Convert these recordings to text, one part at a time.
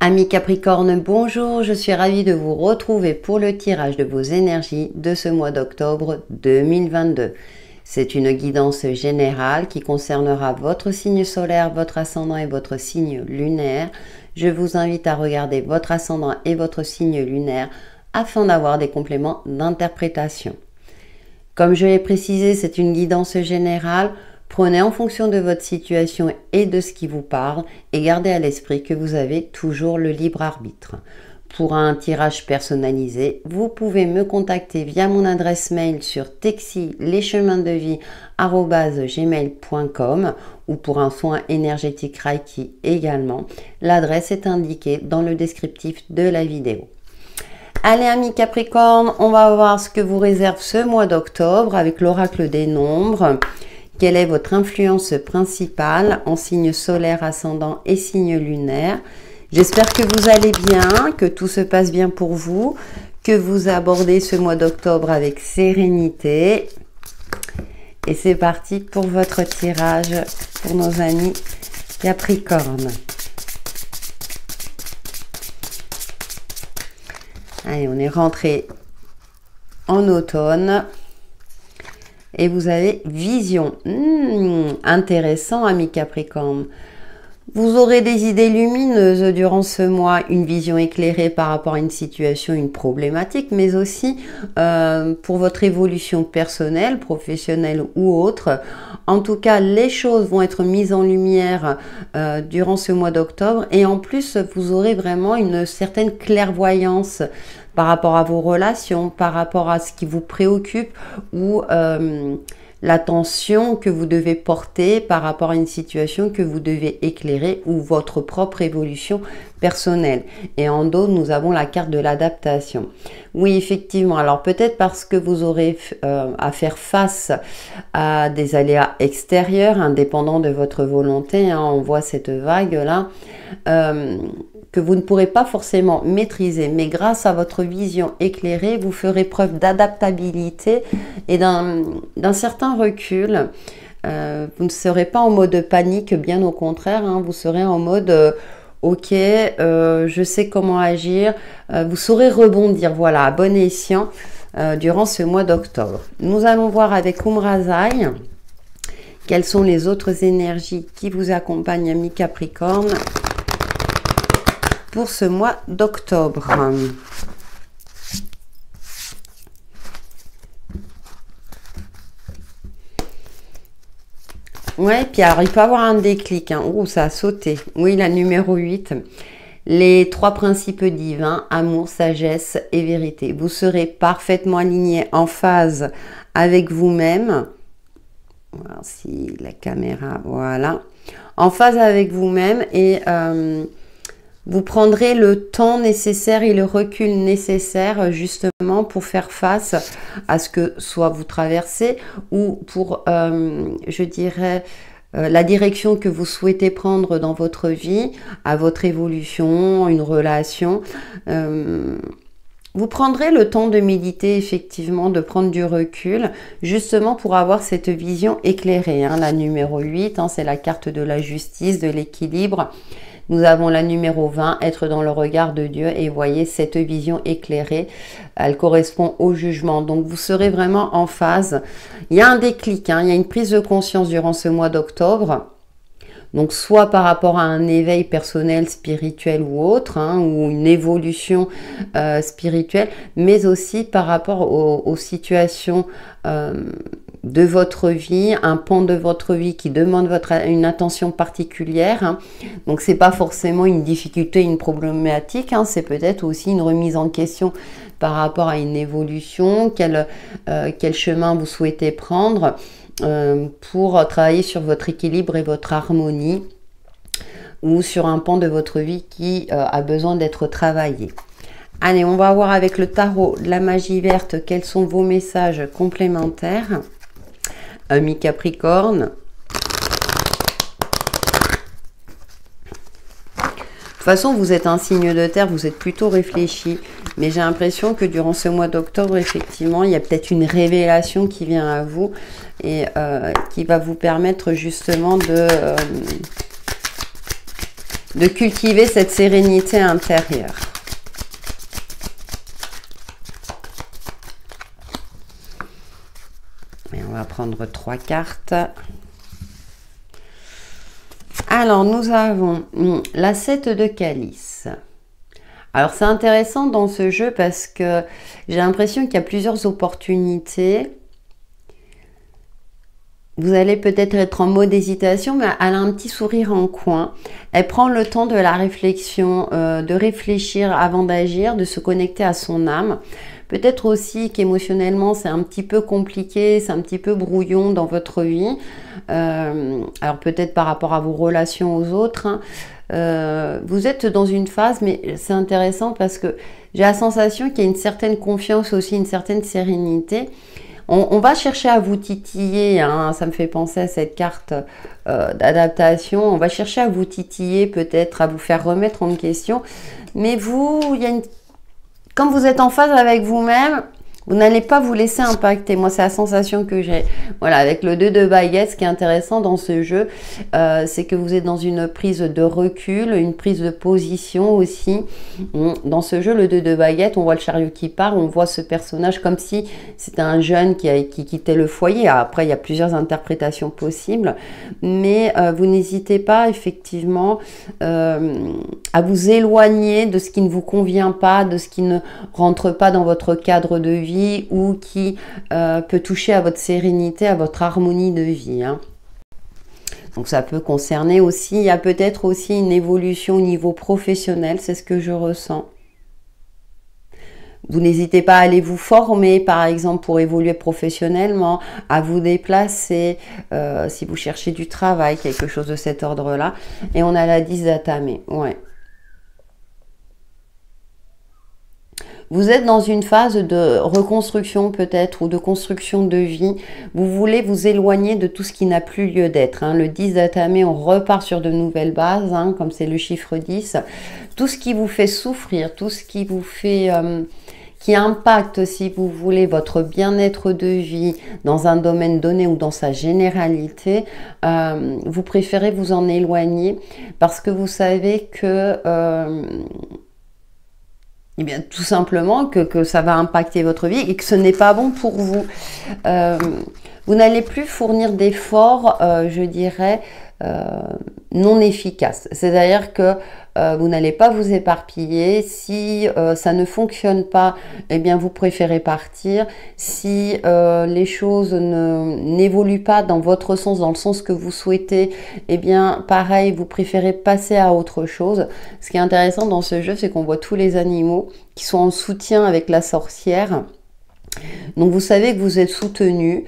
Amis Capricorne, bonjour, je suis ravie de vous retrouver pour le tirage de vos énergies de ce mois d'octobre 2022. C'est une guidance générale qui concernera votre signe solaire, votre ascendant et votre signe lunaire. Je vous invite à regarder votre ascendant et votre signe lunaire afin d'avoir des compléments d'interprétation. Comme je l'ai précisé, c'est une guidance générale. Prenez en fonction de votre situation et de ce qui vous parle et gardez à l'esprit que vous avez toujours le libre arbitre. Pour un tirage personnalisé, vous pouvez me contacter via mon adresse mail sur texilescheminsdevie@gmail.com ou pour un soin énergétique Reiki également. L'adresse est indiquée dans le descriptif de la vidéo. Allez amis Capricorne, on va voir ce que vous réserve ce mois d'octobre avec l'oracle des nombres. Quelle est votre influence principale en signe solaire, ascendant et signe lunaire? J'espère que vous allez bien, que tout se passe bien pour vous, que vous abordez ce mois d'octobre avec sérénité. Et c'est parti pour votre tirage pour nos amis Capricorne. Allez, on est rentré en automne. Et vous avez vision. Intéressant, amis Capricorne. Vous aurez des idées lumineuses durant ce mois, une vision éclairée par rapport à une situation, une problématique, mais aussi pour votre évolution personnelle, professionnelle ou autre. En tout cas, les choses vont être mises en lumière durant ce mois d'octobre et en plus, vous aurez vraiment une certaine clairvoyance par rapport à vos relations, par rapport à ce qui vous préoccupe ou l'attention que vous devez porter par rapport à une situation que vous devez éclairer ou votre propre évolution personnelle. Et en dos, nous avons la carte de l'adaptation. Oui, effectivement. Alors peut-être parce que vous aurez à faire face à des aléas extérieurs, indépendants de votre volonté. Hein, on voit cette vague-là. Que vous ne pourrez pas forcément maîtriser, mais grâce à votre vision éclairée, vous ferez preuve d'adaptabilité et d'un certain recul. Vous ne serez pas en mode panique, bien au contraire, hein, vous serez en mode ok, je sais comment agir, vous saurez rebondir, voilà, à bon escient durant ce mois d'octobre. Nous allons voir avec Umrazai quelles sont les autres énergies qui vous accompagnent, amis Capricorne, pour ce mois d'octobre. Ouais, puis alors il peut y avoir un déclic. Hein. Oh, ça a sauté. Oui, la numéro 8. Les trois principes divins, amour, sagesse et vérité. Vous serez parfaitement aligné en phase avec vous-même. Voir si la caméra, voilà. En phase avec vous-même et vous prendrez le temps nécessaire et le recul nécessaire justement pour faire face à ce que soit vous traversez ou pour, je dirais, la direction que vous souhaitez prendre dans votre vie, à votre évolution, une relation. Vous prendrez le temps de méditer, effectivement, de prendre du recul, justement pour avoir cette vision éclairée. Hein. La numéro 8, hein, c'est la carte de la justice, de l'équilibre. Nous avons la numéro 20, être dans le regard de Dieu. Et voyez, cette vision éclairée, elle correspond au jugement. Donc, vous serez vraiment en phase. Il y a un déclic, hein, il y a une prise de conscience durant ce mois d'octobre. Donc, soit par rapport à un éveil personnel, spirituel ou autre, hein, ou une évolution spirituelle, mais aussi par rapport aux situations de votre vie, un pan de votre vie qui demande une attention particulière. Hein. Donc, c'est pas forcément une difficulté, une problématique, hein, c'est peut-être aussi une remise en question par rapport à une évolution, quel chemin vous souhaitez prendre pour travailler sur votre équilibre et votre harmonie ou sur un pan de votre vie qui a besoin d'être travaillé. Allez, on va voir avec le tarot de la magie verte quels sont vos messages complémentaires. Amis Capricorne. De toute façon, vous êtes un signe de terre, vous êtes plutôt réfléchi. Mais j'ai l'impression que durant ce mois d'octobre, effectivement, il y a peut-être une révélation qui vient à vous et qui va vous permettre justement de cultiver cette sérénité intérieure. Et on va prendre 3 cartes. Alors, nous avons la 7 de calice. Alors, c'est intéressant dans ce jeu parce que j'ai l'impression qu'il y a plusieurs opportunités. Vous allez peut-être être en mode hésitation, mais elle a un petit sourire en coin. Elle prend le temps de la réflexion, de réfléchir avant d'agir, de se connecter à son âme. Peut-être aussi qu'émotionnellement, c'est un petit peu compliqué, c'est un petit peu brouillon dans votre vie. Alors peut-être par rapport à vos relations aux autres. Hein. Vous êtes dans une phase, mais c'est intéressant parce que j'ai la sensation qu'il y a une certaine confiance aussi, une certaine sérénité. On va chercher à vous titiller, hein, ça me fait penser à cette carte d'adaptation. On va chercher à vous titiller, peut-être à vous faire remettre en question. Mais vous, quand vous êtes en phase avec vous-même, vous n'allez pas vous laisser impacter. Moi, c'est la sensation que j'ai. Voilà, avec le 2 de baguette, ce qui est intéressant dans ce jeu, c'est que vous êtes dans une prise de recul, une prise de position aussi. Dans ce jeu, le 2 de baguette, on voit le chariot qui part, on voit ce personnage comme si c'était un jeune qui quittait le foyer. Après, il y a plusieurs interprétations possibles, mais vous n'hésitez pas effectivement à vous éloigner de ce qui ne vous convient pas, de ce qui ne rentre pas dans votre cadre de vie, ou qui peut toucher à votre sérénité, à votre harmonie de vie. Hein. Donc ça peut concerner aussi, il y a peut-être aussi une évolution au niveau professionnel, c'est ce que je ressens. Vous n'hésitez pas à aller vous former, par exemple, pour évoluer professionnellement, à vous déplacer, si vous cherchez du travail, quelque chose de cet ordre-là. Et on a la 10 d'Atame, ouais. Vous êtes dans une phase de reconstruction peut-être ou de construction de vie. Vous voulez vous éloigner de tout ce qui n'a plus lieu d'être. Hein. Le 10 d'Atame, on repart sur de nouvelles bases, hein, comme c'est le chiffre 10. Tout ce qui vous fait souffrir, tout ce qui vous fait... qui impacte, si vous voulez, votre bien-être de vie dans un domaine donné ou dans sa généralité, vous préférez vous en éloigner parce que vous savez que... eh bien, tout simplement que ça va impacter votre vie et que ce n'est pas bon pour vous. Vous n'allez plus fournir d'efforts, je dirais, non efficaces. C'est-à-dire que vous n'allez pas vous éparpiller. Si ça ne fonctionne pas, eh bien, vous préférez partir. Si les choses n'évoluent pas dans votre sens, dans le sens que vous souhaitez, eh bien, pareil, vous préférez passer à autre chose. Ce qui est intéressant dans ce jeu, c'est qu'on voit tous les animaux qui sont en soutien avec la sorcière. Donc, vous savez que vous êtes soutenu,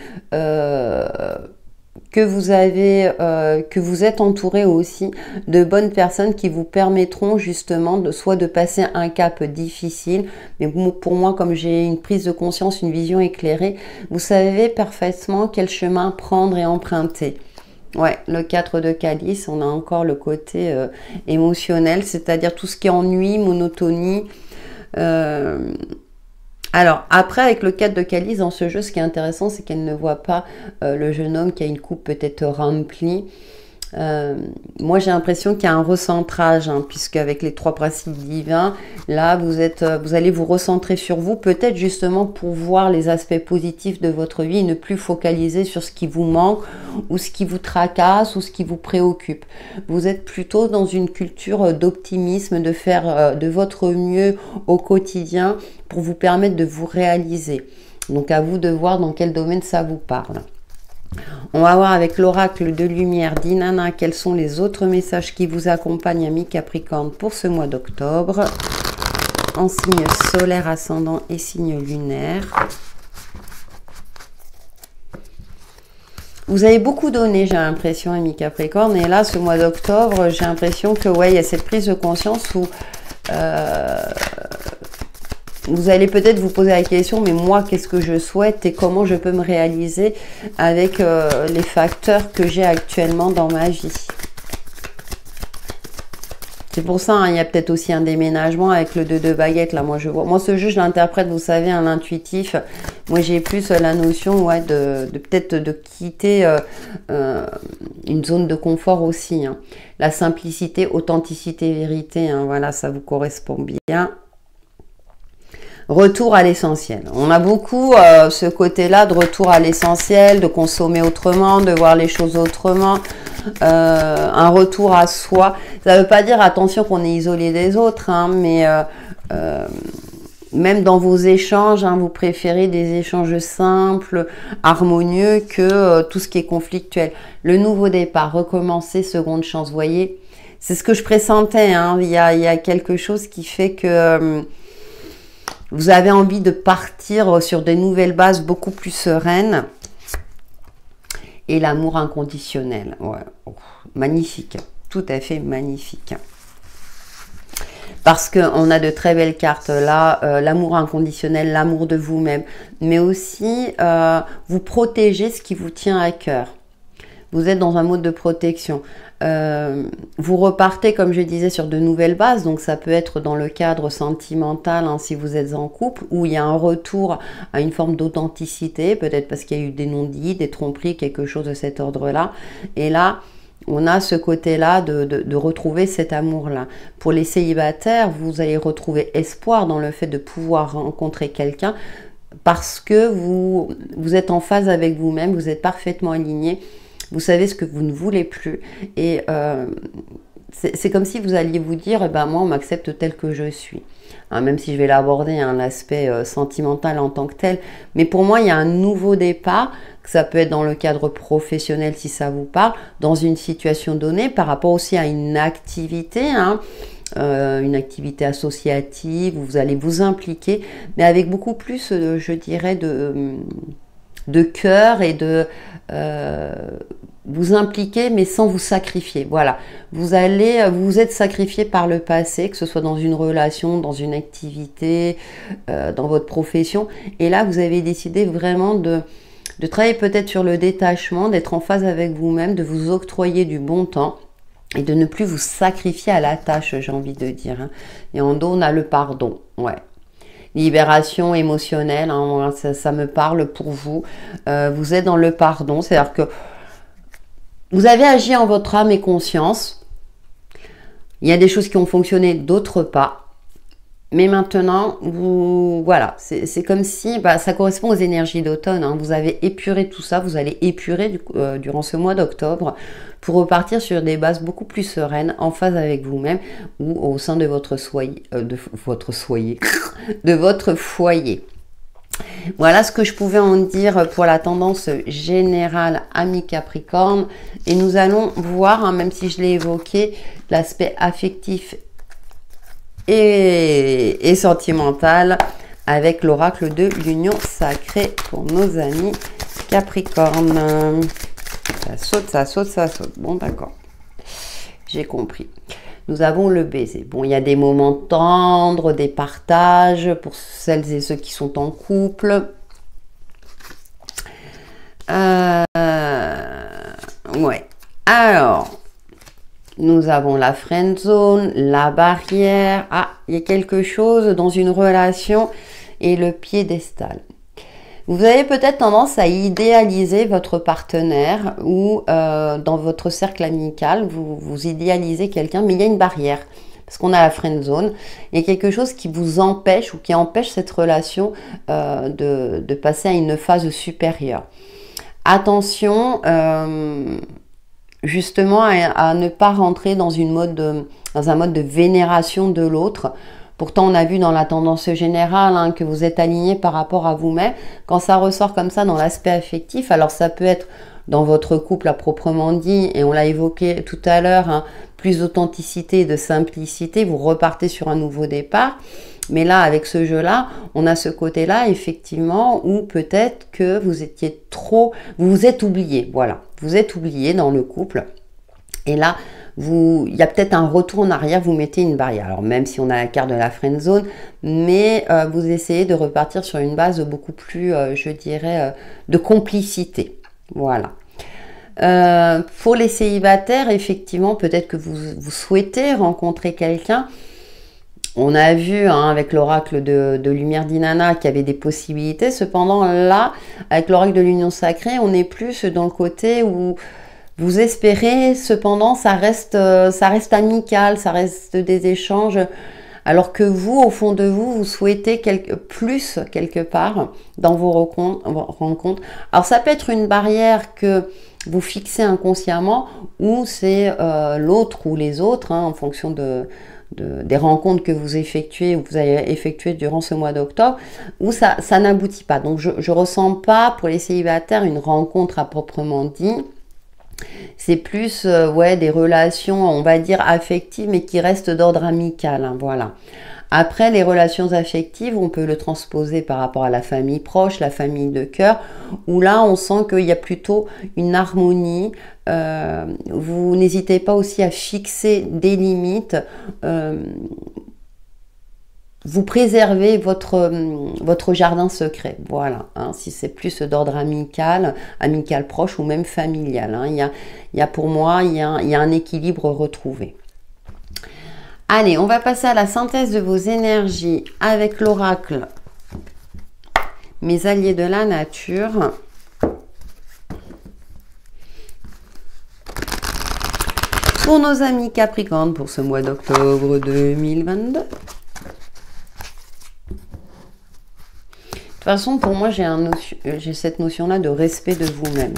que vous êtes entouré aussi de bonnes personnes qui vous permettront justement soit de passer un cap difficile, mais pour moi, comme j'ai une prise de conscience, une vision éclairée, vous savez parfaitement quel chemin prendre et emprunter. Ouais, le 4 de calice, on a encore le côté émotionnel, c'est-à-dire tout ce qui est ennui, monotonie. Alors, après, avec le 4 de calice dans ce jeu, ce qui est intéressant, c'est qu'elle ne voit pas le jeune homme qui a une coupe peut-être remplie. Moi, j'ai l'impression qu'il y a un recentrage, hein, puisque avec les 3 principes divins, là, vous allez vous recentrer sur vous, peut-être justement pour voir les aspects positifs de votre vie et ne plus focaliser sur ce qui vous manque ou ce qui vous tracasse ou ce qui vous préoccupe. Vous êtes plutôt dans une culture d'optimisme, de faire de votre mieux au quotidien pour vous permettre de vous réaliser. Donc, à vous de voir dans quel domaine ça vous parle. On va voir avec l'oracle de lumière d'Inanna quels sont les autres messages qui vous accompagnent, amis Capricorne, pour ce mois d'octobre, en signe solaire, ascendant et signe lunaire. Vous avez beaucoup donné, j'ai l'impression, amis Capricorne, et là, ce mois d'octobre, j'ai l'impression que, ouais, il y a cette prise de conscience où... vous allez peut-être vous poser la question, mais moi, qu'est-ce que je souhaite et comment je peux me réaliser avec les facteurs que j'ai actuellement dans ma vie. C'est pour ça, hein, il y a peut-être aussi un déménagement avec le 2 de baguette. Là, moi, je vois. Moi, ce jeu, je l'interprète, vous savez, à l'intuitif, Moi, j'ai plus la notion ouais, de peut-être de quitter une zone de confort aussi. Hein. La simplicité, authenticité, vérité, hein, voilà, ça vous correspond bien. Retour à l'essentiel. On a beaucoup ce côté-là de retour à l'essentiel, de consommer autrement, de voir les choses autrement, un retour à soi. Ça ne veut pas dire, attention, qu'on est isolé des autres, hein, mais même dans vos échanges, hein, vous préférez des échanges simples, harmonieux, que tout ce qui est conflictuel. Le nouveau départ, recommencer, seconde chance, vous voyez, c'est ce que je pressentais. Hein. Il y a quelque chose qui fait que vous avez envie de partir sur des nouvelles bases beaucoup plus sereines. Et l'amour inconditionnel. Ouais. Oh, magnifique. Tout à fait magnifique. Parce qu'on a de très belles cartes là. L'amour inconditionnel, l'amour de vous-même. Mais aussi, vous protégez ce qui vous tient à cœur. Vous êtes dans un mode de protection. Vous repartez, comme je disais, sur de nouvelles bases. Donc, ça peut être dans le cadre sentimental, hein, si vous êtes en couple, où il y a un retour à une forme d'authenticité, peut-être parce qu'il y a eu des non-dits, des tromperies, quelque chose de cet ordre-là. Et là, on a ce côté-là de retrouver cet amour-là. Pour les célibataires, vous allez retrouver espoir dans le fait de pouvoir rencontrer quelqu'un parce que vous êtes en phase avec vous-même, vous êtes parfaitement aligné. Vous savez ce que vous ne voulez plus. Et c'est comme si vous alliez vous dire, eh ben, moi, on m'accepte tel que je suis. Hein, même si je vais l'aborder, hein, l'aspect sentimental en tant que tel. Mais pour moi, il y a un nouveau départ. Que ça peut être dans le cadre professionnel, si ça vous parle, dans une situation donnée, par rapport aussi à une activité, hein, une activité associative, où vous allez vous impliquer, mais avec beaucoup plus, je dirais, de cœur et de vous impliquer, mais sans vous sacrifier. Voilà, vous êtes sacrifié par le passé, que ce soit dans une relation, dans une activité, dans votre profession. Et là, vous avez décidé vraiment de travailler peut-être sur le détachement, d'être en phase avec vous-même, de vous octroyer du bon temps et de ne plus vous sacrifier à la tâche, j'ai envie de dire. Hein. Et en dos, on a le pardon. Ouais. Libération émotionnelle, hein, ça me parle pour vous. Vous êtes dans le pardon, c'est-à-dire que vous avez agi en votre âme et conscience. Il y a des choses qui ont fonctionné, d'autres pas. Mais maintenant, voilà, c'est comme si, ça correspond aux énergies d'automne. Hein, vous avez épuré tout ça, vous allez épurer durant ce mois d'octobre pour repartir sur des bases beaucoup plus sereines, en phase avec vous-même ou au sein de votre de votre foyer. Voilà ce que je pouvais en dire pour la tendance générale amis Capricorne. Et nous allons voir, hein, même si je l'ai évoqué, l'aspect affectif et sentimental avec l'oracle de l'union sacrée pour nos amis Capricorne. Ça saute, ça saute, ça saute. Bon, d'accord. J'ai compris. Nous avons le baiser. Bon, il y a des moments tendres, des partages pour celles et ceux qui sont en couple. Ouais. Alors, nous avons la friend zone, la barrière. Ah, il y a quelque chose dans une relation et le piédestal. Vous avez peut-être tendance à idéaliser votre partenaire ou dans votre cercle amical, vous idéalisez quelqu'un, mais il y a une barrière. Parce qu'on a la friend zone. Il y a quelque chose qui vous empêche ou qui empêche cette relation de passer à une phase supérieure. Attention, justement, à ne pas rentrer dans un mode de vénération de l'autre. Pourtant, on a vu dans la tendance générale, hein, que vous êtes aligné par rapport à vous-même. Quand ça ressort comme ça dans l'aspect affectif, alors ça peut être dans votre couple à proprement dit, et on l'a évoqué tout à l'heure, hein, plus d'authenticité et de simplicité, vous repartez sur un nouveau départ. Mais là, avec ce jeu-là, on a ce côté-là, effectivement, où peut-être que vous étiez vous vous êtes oublié, voilà. Vous êtes oublié dans le couple. Et là, il y a peut-être un retour en arrière, vous mettez une barrière. Alors, même si on a la carte de la friend zone, mais vous essayez de repartir sur une base beaucoup plus, je dirais, de complicité. Voilà. Pour les célibataires, effectivement, peut-être que vous souhaitez rencontrer quelqu'un. On a vu hein, avec l'oracle de Lumière d'Inanna qu'il y avait des possibilités. Cependant, là, avec l'oracle de l'Union Sacrée, on est plus dans le côté où vous espérez. Cependant, ça reste amical, ça reste des échanges. Alors que vous, au fond de vous, vous souhaitez plus quelque part dans vos rencontres. Alors, ça peut être une barrière que vous fixez inconsciemment ou c'est l'autre ou les autres hein, en fonction des rencontres que vous effectuez ou que vous avez effectuées durant ce mois d'octobre où ça n'aboutit pas. Donc, je ne ressens pas pour les célibataires une rencontre à proprement dit. C'est plus ouais, des relations, on va dire, affectives, mais qui restent d'ordre amical. Hein, voilà. Après, les relations affectives, on peut le transposer par rapport à la famille proche, la famille de cœur, où là, on sent qu'il y a plutôt une harmonie. Vous n'hésitez pas aussi à fixer des limites. Vous préservez votre jardin secret, voilà, hein, si c'est plus d'ordre amical proche ou même familial. Hein, il y a pour moi, il y a un équilibre retrouvé. Allez, on va passer à la synthèse de vos énergies avec l'oracle Mes alliés de la nature. Pour nos amis Capricorne pour ce mois d'octobre 2022. De toute façon, pour moi, j'ai cette notion-là de respect de vous-même.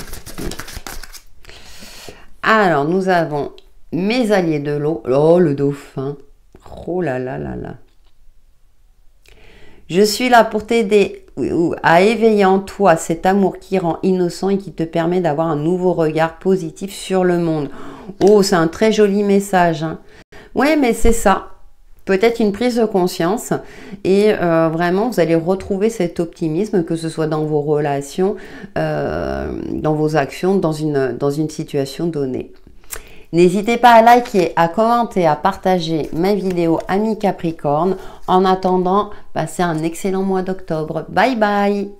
Alors, nous avons mes alliés de l'eau. Oh, le dauphin. Oh là là là là. Je suis là pour t'aider à éveiller en toi cet amour qui rend innocent et qui te permet d'avoir un nouveau regard positif sur le monde. Oh, c'est un très joli message. Hein. Ouais, mais c'est ça. Peut-être une prise de conscience et vraiment vous allez retrouver cet optimisme, que ce soit dans vos relations, dans vos actions, dans une situation donnée. N'hésitez pas à liker, à commenter, à partager ma vidéo Amis Capricorne. En attendant, passez un excellent mois d'octobre. Bye bye!